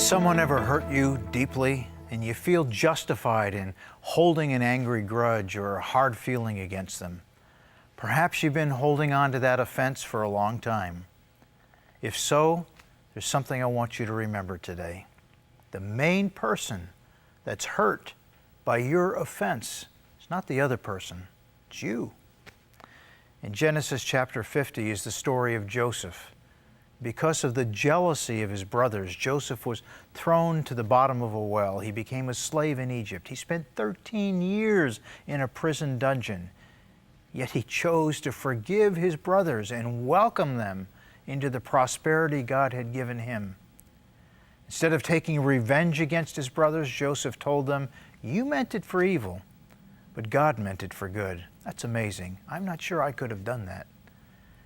Someone ever hurt you deeply and you feel justified in holding an angry grudge or a hard feeling against them? Perhaps you've been holding on to that offense for a long time. If so, there's something I want you to remember today. The main person that's hurt by your offense is not the other person, it's you. In Genesis chapter 50 is the story of Joseph. Because of the jealousy of his brothers, Joseph was thrown to the bottom of a well. He became a slave in Egypt. He spent 13 years in a prison dungeon. Yet he chose to forgive his brothers and welcome them into the prosperity God had given him. Instead of taking revenge against his brothers, Joseph told them, "You meant it for evil, but God meant it for good." That's amazing. I'm not sure I could have done that.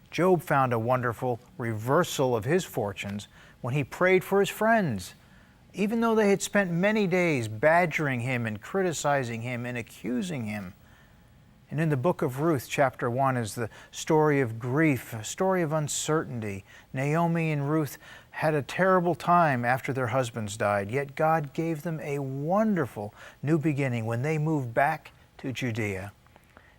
Job found a wonderful reversal of his fortunes when he prayed for his friends. Even though they had spent many days badgering him and criticizing him and accusing him. And in the book of Ruth, chapter 1, is the story of grief, a story of uncertainty. Naomi and Ruth had a terrible time after their husbands died, yet God gave them a wonderful new beginning when they moved back to Judea.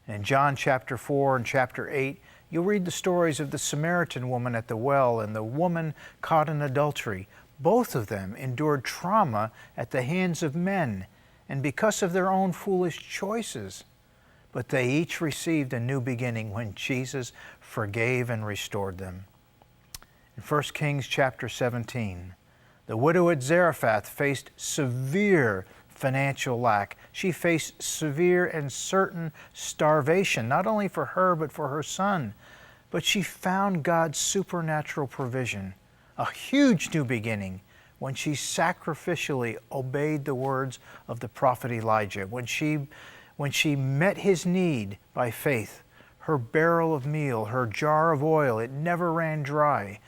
And in John chapter 4 and chapter 8, you'll read the stories of the Samaritan woman at the well and the woman caught in adultery. Both of them endured trauma at the hands of men and because of their own foolish choices. But they each received a new beginning when Jesus forgave and restored them. In 1 Kings chapter 17, the widow at Zarephath faced severe financial lack. She faced severe and certain starvation, not only for her but for her son. But she found God's supernatural provision, a huge new beginning, when she sacrificially obeyed the words of the prophet Elijah. When she met his need by faith, her barrel of meal, her jar of oil, it never ran dry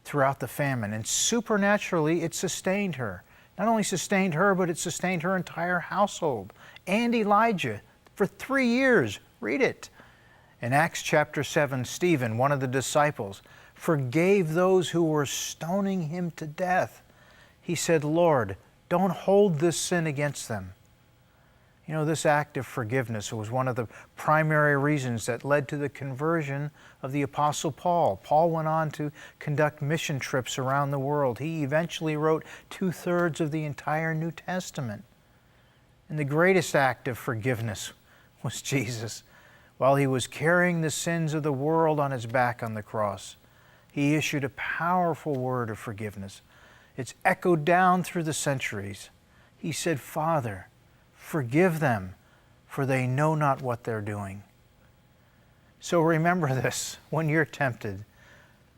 throughout the famine. And supernaturally, it sustained her. Not only sustained her, but it sustained her entire household and Elijah for 3 years. Read it. In Acts chapter 7, Stephen, one of the disciples, forgave those who were stoning him to death. He said, "Lord, don't hold this sin against them." You know, this act of forgiveness was one of the primary reasons that led to the conversion of the Apostle Paul. Paul went on to conduct mission trips around the world. He eventually wrote 2/3 of the entire New Testament. And the greatest act of forgiveness was Jesus. While he was carrying the sins of the world on his back on the cross, he issued a powerful word of forgiveness. It's echoed down through the centuries. He said, "Father, forgive them, for they know not what they're doing." So remember this when you're tempted.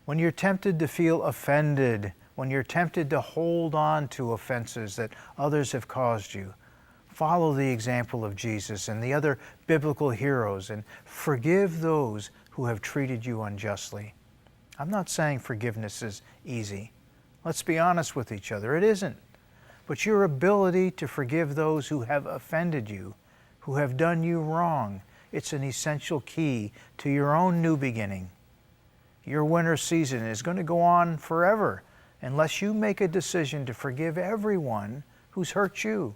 When you're tempted to feel offended, when you're tempted to hold on to offenses that others have caused you, follow the example of Jesus and the other biblical heroes and forgive those who have treated you unjustly. I'm not saying forgiveness is easy. Let's be honest with each other. It isn't. But your ability to forgive those who have offended you, who have done you wrong, it's an essential key to your own new beginning. Your winter season is going to go on forever unless you make a decision to forgive everyone who's hurt you.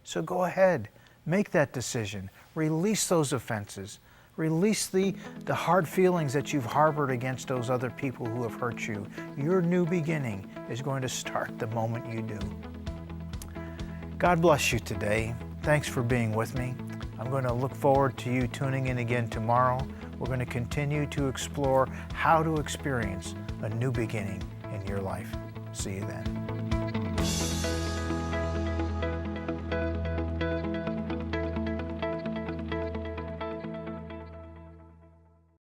So go ahead, make that decision. Release those offenses. Release the hard feelings that you've harbored against those other people who have hurt you. Your new beginning is going to start the moment you do. God bless you today. Thanks for being with me. I'm going to look forward to you tuning in again tomorrow. We're going to continue to explore how to experience a new beginning in your life. See you then.